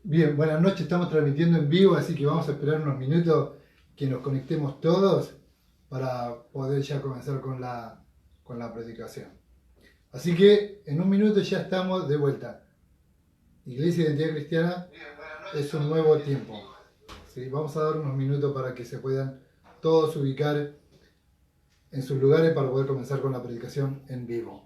Bien, buenas noches, estamos transmitiendo en vivo, así que vamos a esperar unos minutos que nos conectemos todos para poder ya comenzar con la predicación. Así que en un minuto ya estamos de vuelta. Iglesia Identidad Cristiana es un nuevo tiempo. ¿Sí? Vamos a dar unos minutos para que se puedan todos ubicar en sus lugares para poder comenzar con la predicación en vivo.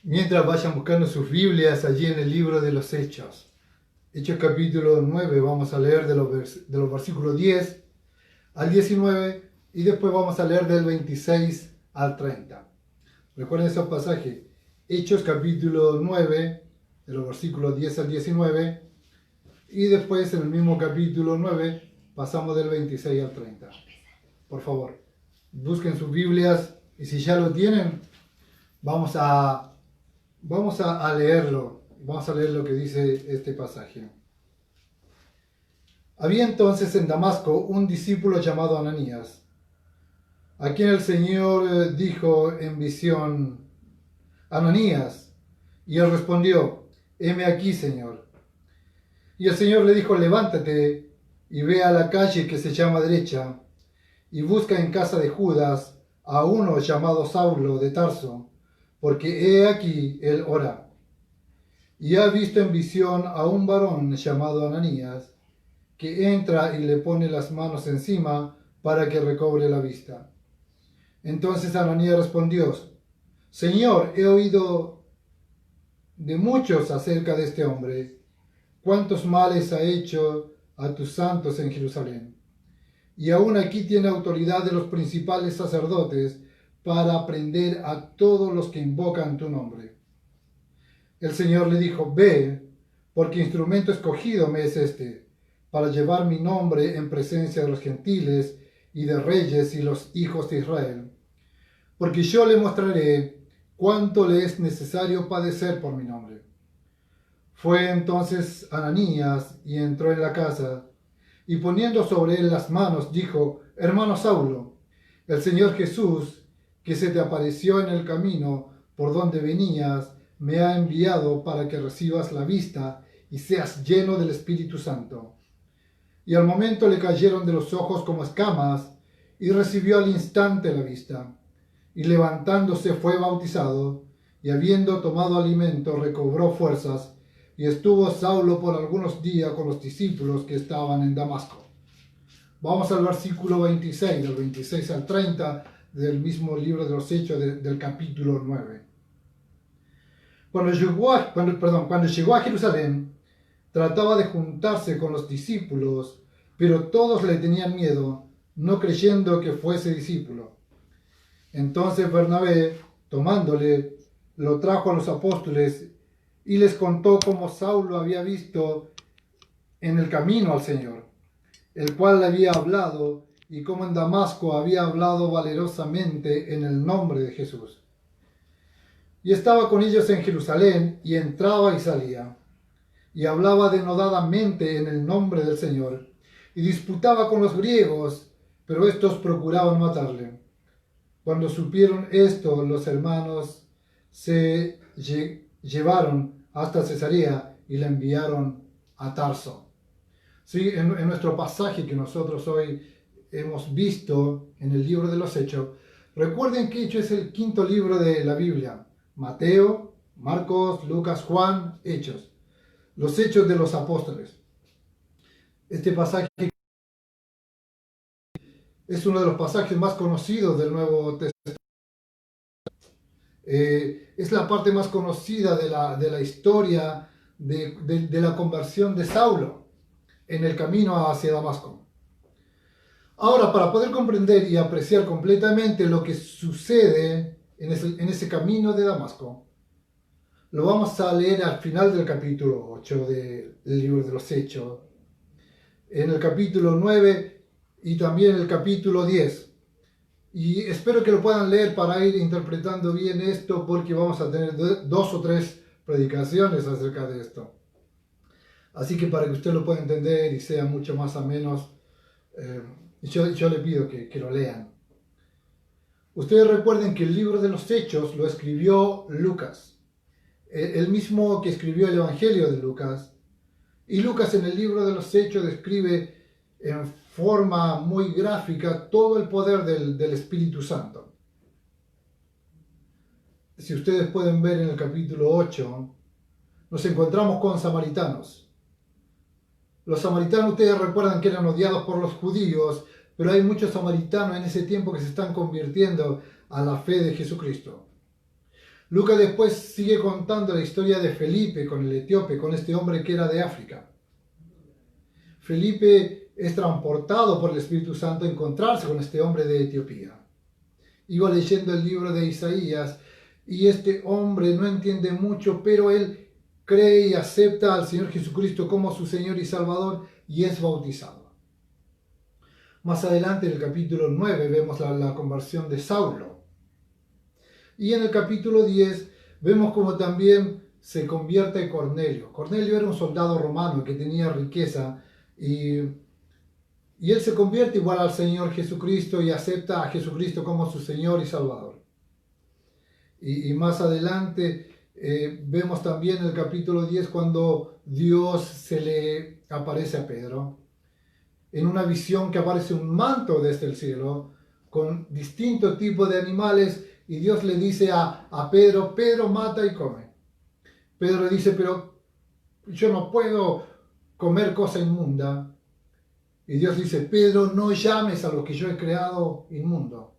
Mientras vayan buscando sus Biblias allí en el libro de los Hechos. Hechos capítulo 9, vamos a leer de los versículos 10 al 19 y después vamos a leer del 26 al 30. Recuerden esos pasajes. Hechos capítulo 9, de los versículos 10 al 19 y después en el mismo capítulo 9 pasamos del 26 al 30. Por favor, busquen sus Biblias y si ya lo tienen, vamos a leerlo. Vamos a leer lo que dice este pasaje. Había entonces en Damasco un discípulo llamado Ananías, a quien el Señor dijo en visión: Ananías. Y él respondió: heme aquí, Señor. Y el Señor le dijo: levántate y ve a la calle que se llama Derecha, y busca en casa de Judas a uno llamado Saulo de Tarso, porque he aquí él ora. Y ha visto en visión a un varón llamado Ananías, que entra y le pone las manos encima para que recobre la vista. Entonces Ananías respondió: Señor, he oído de muchos acerca de este hombre, cuántos males ha hecho a tus santos en Jerusalén. Y aún aquí tiene autoridad de los principales sacerdotes para prender a todos los que invocan tu nombre. El Señor le dijo: ve, porque instrumento escogido me es este, para llevar mi nombre en presencia de los gentiles y de reyes y los hijos de Israel. Porque yo le mostraré cuánto le es necesario padecer por mi nombre. Fue entonces Ananías y entró en la casa, y poniendo sobre él las manos, dijo: hermano Saulo, el Señor Jesús, que se te apareció en el camino por donde venías, me ha enviado para que recibas la vista y seas lleno del Espíritu Santo. Y al momento le cayeron de los ojos como escamas, y recibió al instante la vista. Y levantándose fue bautizado, y habiendo tomado alimento recobró fuerzas, y estuvo Saulo por algunos días con los discípulos que estaban en Damasco. Vamos al versículo 26, del 26 al 30 del mismo libro de los Hechos del capítulo 9. Cuando llegó a Jerusalén, trataba de juntarse con los discípulos, pero todos le tenían miedo, no creyendo que fuese discípulo. Entonces Bernabé, tomándole, lo trajo a los apóstoles y les contó cómo Saulo había visto en el camino al Señor, el cual le había hablado, y cómo en Damasco había hablado valerosamente en el nombre de Jesús. Y estaba con ellos en Jerusalén, y entraba y salía, y hablaba denodadamente en el nombre del Señor, y disputaba con los griegos, pero estos procuraban matarle. Cuando supieron esto, los hermanos se llevaron hasta Cesarea y la enviaron a Tarso. Sí, en nuestro pasaje que nosotros hoy hemos visto en el libro de los Hechos, recuerden que Hechos es el quinto libro de la Biblia. Mateo, Marcos, Lucas, Juan, Hechos. Los Hechos de los Apóstoles. Este pasaje es uno de los pasajes más conocidos del Nuevo Testamento. Es la parte más conocida de la historia de la conversión de Saulo en el camino hacia Damasco. Ahora, para poder comprender y apreciar completamente lo que sucede en ese camino de Damasco, lo vamos a leer al final del capítulo 8 del libro de los Hechos, en el capítulo 9 y también el capítulo 10. Y espero que lo puedan leer para ir interpretando bien esto, porque vamos a tener 2 o 3 predicaciones acerca de esto. Así que para que usted lo pueda entender y sea mucho más o menos, yo le pido que lo lean. Ustedes recuerden que el libro de los Hechos lo escribió Lucas, el mismo que escribió el Evangelio de Lucas. Y Lucas en el libro de los Hechos describe en forma muy gráfica todo el poder del Espíritu Santo. Si ustedes pueden ver en el capítulo 8, nos encontramos con samaritanos. Los samaritanos, ustedes recuerdan que eran odiados por los judíos, pero hay muchos samaritanos en ese tiempo que se están convirtiendo a la fe de Jesucristo. Lucas después sigue contando la historia de Felipe con el etíope, con este hombre que era de África. Felipe es transportado por el Espíritu Santo a encontrarse con este hombre de Etiopía. Iba leyendo el libro de Isaías y este hombre no entiende mucho, pero él cree y acepta al Señor Jesucristo como su Señor y Salvador y es bautizado. Más adelante en el capítulo 9 vemos la conversión de Saulo. Y en el capítulo 10 vemos como también se convierte Cornelio. Cornelio era un soldado romano que tenía riqueza y él se convierte igual al Señor Jesucristo y acepta a Jesucristo como su Señor y Salvador. Y más adelante vemos también en el capítulo 10 cuando Dios se le aparece a Pedro. En una visión que aparece un manto desde el cielo con distintos tipos de animales y Dios le dice a Pedro, Pedro, mata y come. Pedro le dice, pero yo no puedo comer cosa inmunda. Y Dios dice, Pedro, no llames a lo que yo he creado inmundo.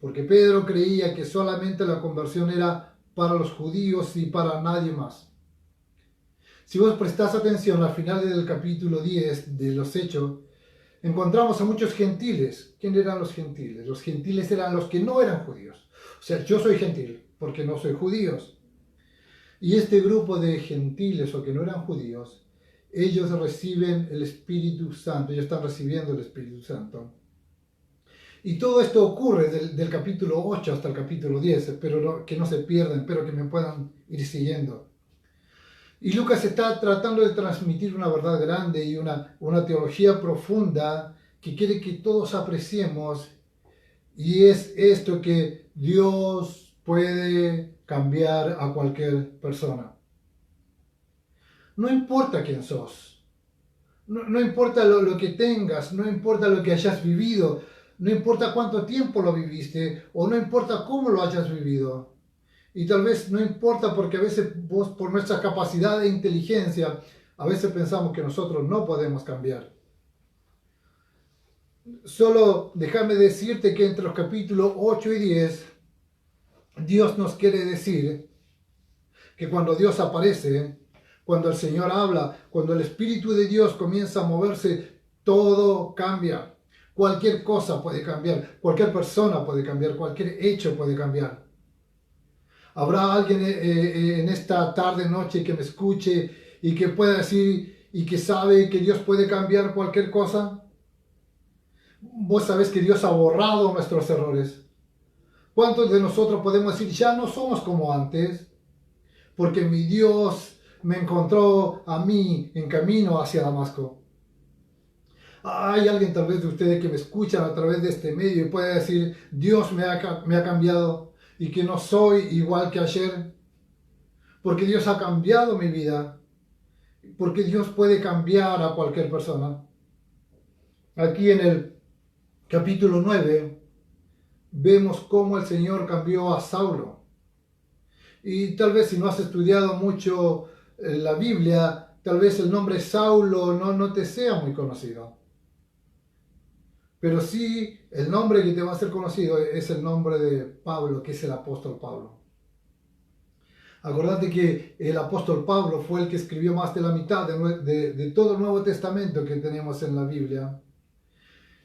Porque Pedro creía que solamente la conversión era para los judíos y para nadie más. Si vos prestás atención al final del capítulo 10 de los Hechos, encontramos a muchos gentiles. ¿Quién eran los gentiles? Los gentiles eran los que no eran judíos. O sea, yo soy gentil porque no soy judíos. Y este grupo de gentiles o que no eran judíos, ellos reciben el Espíritu Santo, ellos están recibiendo el Espíritu Santo. Y todo esto ocurre del capítulo 8 hasta el capítulo 10, espero que no se pierdan, espero que me puedan ir siguiendo. Y Lucas está tratando de transmitir una verdad grande y una teología profunda que quiere que todos apreciemos, y es esto que Dios puede cambiar a cualquier persona. No importa quién sos, no importa lo que tengas, no importa lo que hayas vivido, no importa cuánto tiempo lo viviste o no importa cómo lo hayas vivido. Y tal vez no importa porque a veces vos, por nuestra capacidad de inteligencia, a veces pensamos que nosotros no podemos cambiar. Solo déjame decirte que entre los capítulos 8 y 10, Dios nos quiere decir que cuando Dios aparece, cuando el Señor habla, cuando el Espíritu de Dios comienza a moverse, todo cambia. Cualquier cosa puede cambiar, cualquier persona puede cambiar, cualquier hecho puede cambiar. ¿Habrá alguien en esta tarde, noche que me escuche y que pueda decir y que sabe que Dios puede cambiar cualquier cosa? Vos sabés que Dios ha borrado nuestros errores. ¿Cuántos de nosotros podemos decir, ya no somos como antes? Porque mi Dios me encontró a mí en camino hacia Damasco. Hay alguien tal vez de ustedes que me escuchan a través de este medio y puede decir, Dios me ha cambiado y que no soy igual que ayer. Porque Dios ha cambiado mi vida. Porque Dios puede cambiar a cualquier persona. Aquí en el capítulo 9 vemos cómo el Señor cambió a Saulo. Y tal vez si no has estudiado mucho la Biblia, tal vez el nombre Saulo no te sea muy conocido. Pero sí, el nombre que te va a ser conocido es el nombre de Pablo, que es el apóstol Pablo. Acordate que el apóstol Pablo fue el que escribió más de la mitad de todo el Nuevo Testamento que tenemos en la Biblia.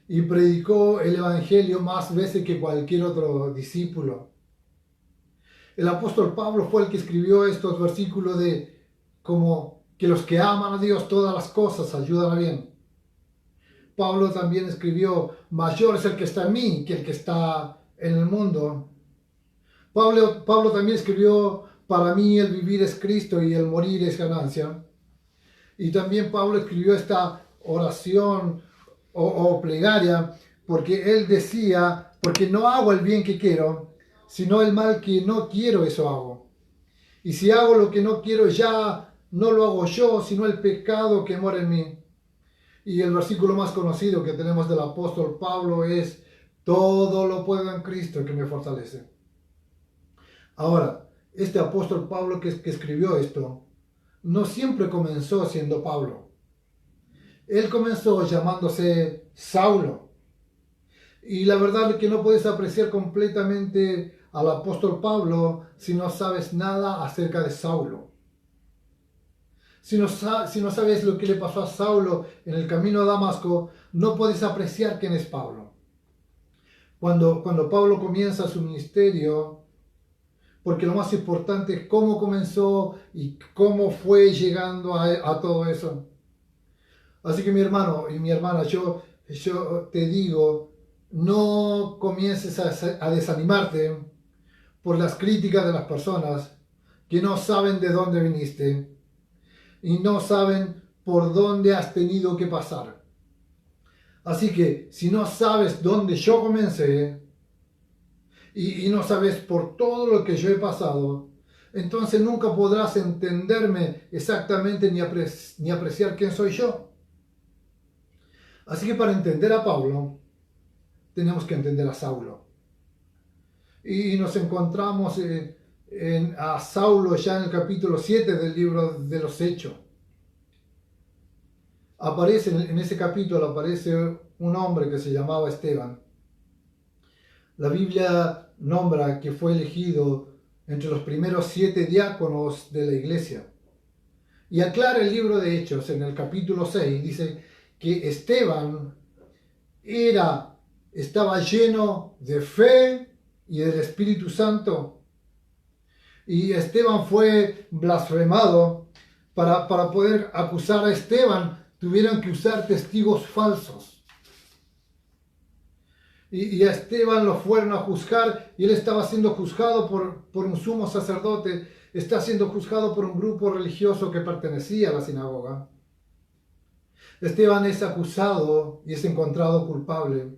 Y predicó el Evangelio más veces que cualquier otro discípulo. El apóstol Pablo fue el que escribió estos versículos de como que los que aman a Dios todas las cosas ayudan a bien. Pablo también escribió, mayor es el que está en mí que el que está en el mundo. Pablo también escribió, para mí el vivir es Cristo y el morir es ganancia. Y también Pablo escribió esta oración o plegaria, porque él decía, porque no hago el bien que quiero, sino el mal que no quiero, eso hago. Y si hago lo que no quiero, ya no lo hago yo, sino el pecado que mora en mí. Y el versículo más conocido que tenemos del apóstol Pablo es, todo lo puedo en Cristo que me fortalece. Ahora, este apóstol Pablo que escribió esto, no siempre comenzó siendo Pablo. Él comenzó llamándose Saulo. Y la verdad es que no puedes apreciar completamente al apóstol Pablo si no sabes nada acerca de Saulo. Si no sabes lo que le pasó a Saulo en el camino a Damasco, no puedes apreciar quién es Pablo. Cuando Pablo comienza su ministerio, porque lo más importante es cómo comenzó y cómo fue llegando a todo eso. Así que mi hermano y mi hermana, yo te digo, no comiences a desanimarte por las críticas de las personas que no saben de dónde viniste y no saben por dónde has tenido que pasar. Así que si no sabes dónde yo comencé y no sabes por todo lo que yo he pasado, entonces nunca podrás entenderme exactamente ni apreciar quién soy yo. Así que para entender a Pablo, tenemos que entender a Saulo. Y nos encontramos a Saulo ya en el capítulo 7 del libro de los Hechos. En ese capítulo aparece un hombre que se llamaba Esteban. La Biblia nombra que fue elegido entre los primeros 7 diáconos de la iglesia. Y aclara el libro de Hechos en el capítulo 6, dice que Esteban estaba lleno de fe y del Espíritu Santo. Y Esteban fue blasfemado. Para poder acusar a Esteban, tuvieron que usar testigos falsos. Y a Esteban lo fueron a juzgar y él estaba siendo juzgado por un sumo sacerdote. Está siendo juzgado por un grupo religioso que pertenecía a la sinagoga. Esteban es acusado y es encontrado culpable.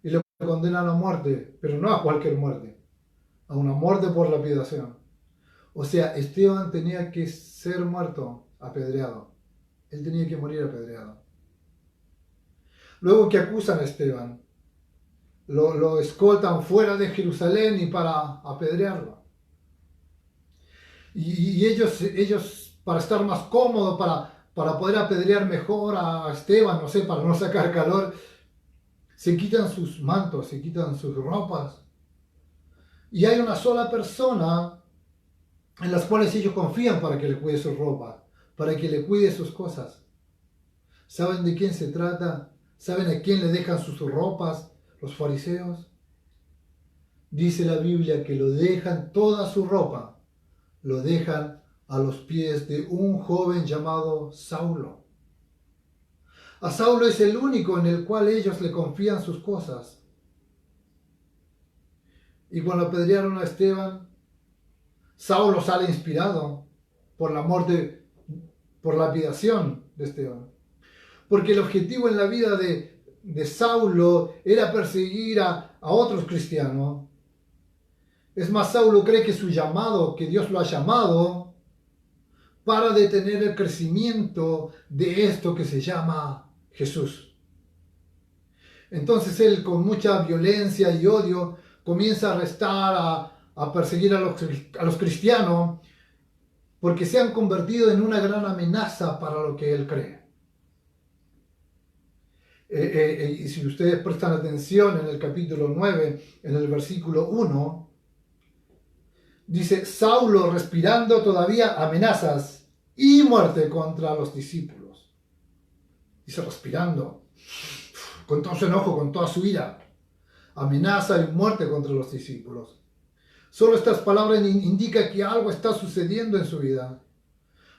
Y le condenan a muerte, pero no a cualquier muerte, a una muerte por lapidación. O sea, Esteban tenía que ser muerto apedreado. Él tenía que morir apedreado. Luego que acusan a Esteban, lo escoltan fuera de Jerusalén y para apedrearlo. Y ellos, para estar más cómodos, para poder apedrear mejor a Esteban, no sé, para no sacar calor, se quitan sus mantos, se quitan sus ropas. Y hay una sola persona en las cuales ellos confían para que le cuide su ropa, para que le cuide sus cosas. ¿Saben de quién se trata? ¿Saben a quién le dejan sus ropas los fariseos? Dice la Biblia que lo dejan, toda su ropa, lo dejan a los pies de un joven llamado Saulo. A Saulo es el único en el cual ellos le confían sus cosas. Y cuando apedrearon a Esteban, Saulo sale inspirado por la muerte, por la lapidación de Esteban. Porque el objetivo en la vida de Saulo era perseguir a otros cristianos. Es más, Saulo cree que su llamado, que Dios lo ha llamado para detener el crecimiento de esto que se llama Jesús. Entonces él, con mucha violencia y odio, comienza a arrestar, a perseguir a los cristianos, porque se han convertido en una gran amenaza para lo que él cree. Y si ustedes prestan atención en el capítulo 9, en el versículo 1, dice: Saulo respirando todavía amenazas y muerte contra los discípulos. Dice respirando, con todo su enojo, con toda su ira. Amenaza y muerte contra los discípulos. Solo estas palabras indican que algo está sucediendo en su vida.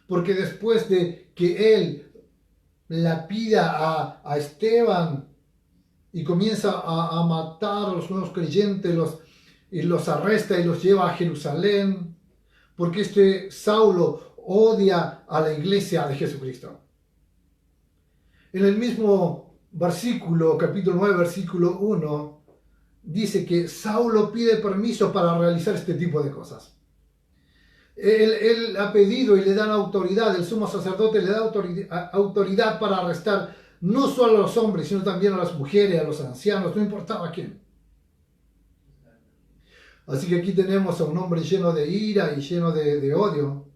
Porque después de que él lapida a Esteban y comienza a matar a los nuevos creyentes, y los arresta y los lleva a Jerusalén, porque este Saulo odia a la iglesia de Jesucristo. En el mismo versículo, capítulo 9, versículo 1, dice que Saulo pide permiso para realizar este tipo de cosas. Él ha pedido y le dan autoridad, el sumo sacerdote le da autoridad para arrestar no solo a los hombres, sino también a las mujeres, a los ancianos, no importaba a quién. Así que aquí tenemos a un hombre lleno de ira y lleno de odio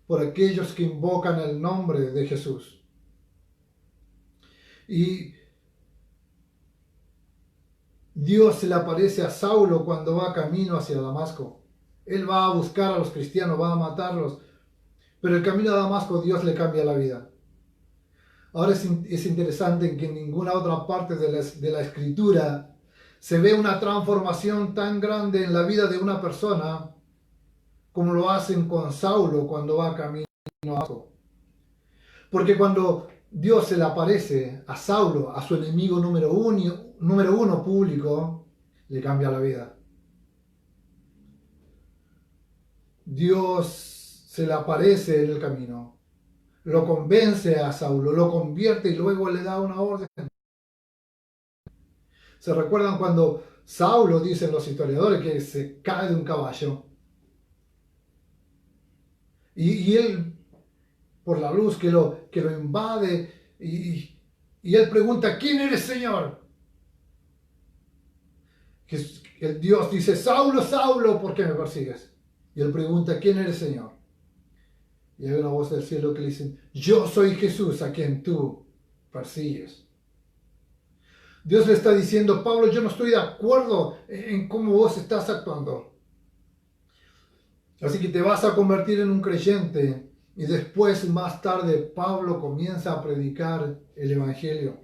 por aquellos que invocan el nombre de Jesús. Y Dios se le aparece a Saulo cuando va camino hacia Damasco. Él va a buscar a los cristianos, va a matarlos. Pero el camino a Damasco Dios le cambia la vida. Ahora es interesante en que en ninguna otra parte de la Escritura se ve una transformación tan grande en la vida de una persona como lo hacen con Saulo cuando va camino a Damasco. Porque cuando Dios se le aparece a Saulo, a su enemigo número uno público, le cambia la vida. Dios se le aparece en el camino, lo convence a Saulo, lo convierte y luego le da una orden. ¿Se recuerdan cuando Saulo, dicen los historiadores, que se cae de un caballo? Y él, por la luz que lo invade, y él pregunta: ¿quién eres, Señor? Que el Dios dice: Saulo, Saulo, ¿por qué me persigues? Y él pregunta: ¿quién eres, Señor? Y hay una voz del cielo que le dice: yo soy Jesús a quien tú persigues. Dios le está diciendo: Pablo, yo no estoy de acuerdo en cómo vos estás actuando. Así que te vas a convertir en un creyente. Y después, más tarde, Pablo comienza a predicar el Evangelio.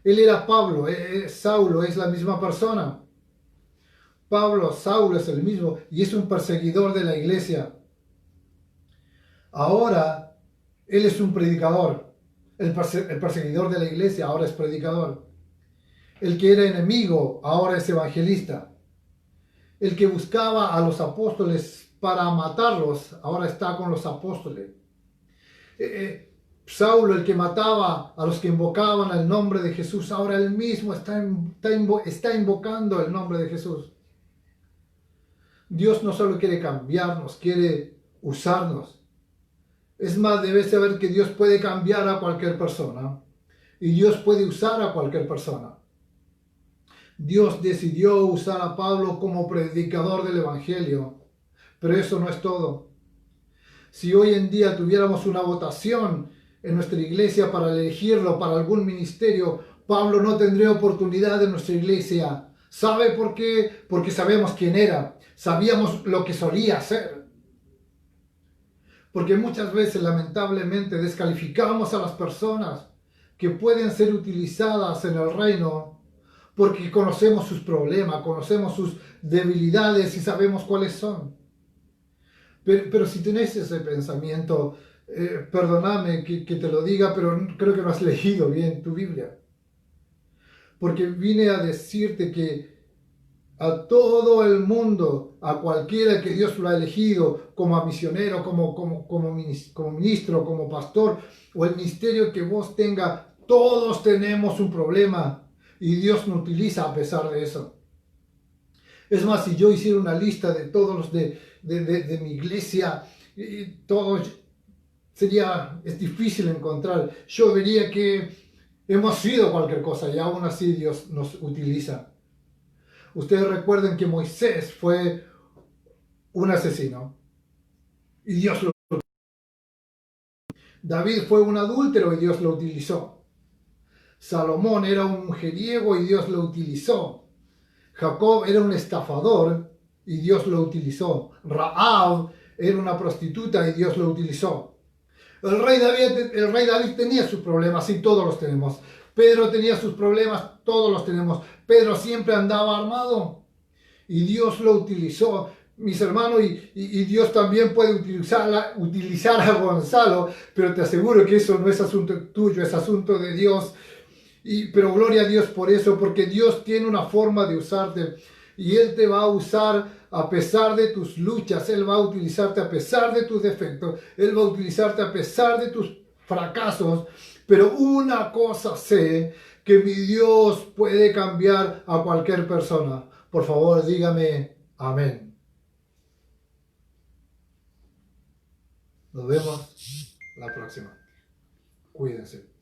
Él era Pablo, Saulo es la misma persona. Pablo, Saulo es el mismo y es un perseguidor de la iglesia. Ahora, él es un predicador. El perseguidor de la iglesia ahora es predicador. El que era enemigo ahora es evangelista. El que buscaba a los apóstoles para matarlos ahora está con los apóstoles. Saulo, el que mataba a los que invocaban el nombre de Jesús, ahora él mismo está invocando el nombre de Jesús. Dios no solo quiere cambiarnos, quiere usarnos. Es más, debes saber que Dios puede cambiar a cualquier persona y Dios puede usar a cualquier persona. Dios decidió usar a Pablo como predicador del Evangelio, pero eso no es todo. Si hoy en día tuviéramos una votación en nuestra iglesia para elegirlo para algún ministerio, Pablo no tendría oportunidad en nuestra iglesia. ¿Sabe por qué? Porque sabemos quién era. Sabíamos lo que solía hacer. Porque muchas veces, lamentablemente, descalificamos a las personas que pueden ser utilizadas en el reino porque conocemos sus problemas, conocemos sus debilidades y sabemos cuáles son. Pero si tenés ese pensamiento, perdóname que te lo diga, pero creo que no has leído bien tu Biblia. Porque vine a decirte que a todo el mundo, a cualquiera que Dios lo ha elegido como a misionero, como ministro, como pastor, o el ministerio que vos tenga, todos tenemos un problema y Dios nos utiliza a pesar de eso. Es más, si yo hiciera una lista de todos los de mi iglesia, todos es difícil encontrar. Yo vería que hemos sido cualquier cosa y aún así Dios nos utiliza. Ustedes recuerden que Moisés fue un asesino y Dios lo utilizó. David fue un adúltero y Dios lo utilizó. Salomón era un mujeriego y Dios lo utilizó. Jacob era un estafador y Dios lo utilizó. Rahab era una prostituta y Dios lo utilizó. El rey David tenía sus problemas, sí, todos los tenemos. Pedro tenía sus problemas, todos los tenemos. Pedro siempre andaba armado y Dios lo utilizó. Mis hermanos, y Dios también puede utilizar a Gonzalo, pero te aseguro que eso no es asunto tuyo, es asunto de Dios. Pero gloria a Dios por eso, porque Dios tiene una forma de usarte y Él te va a usar a pesar de tus luchas. Él va a utilizarte a pesar de tus defectos. Él va a utilizarte a pesar de tus fracasos. Pero una cosa sé, que mi Dios puede cambiar a cualquier persona. Por favor, dígame amén. Nos vemos la próxima. Cuídense.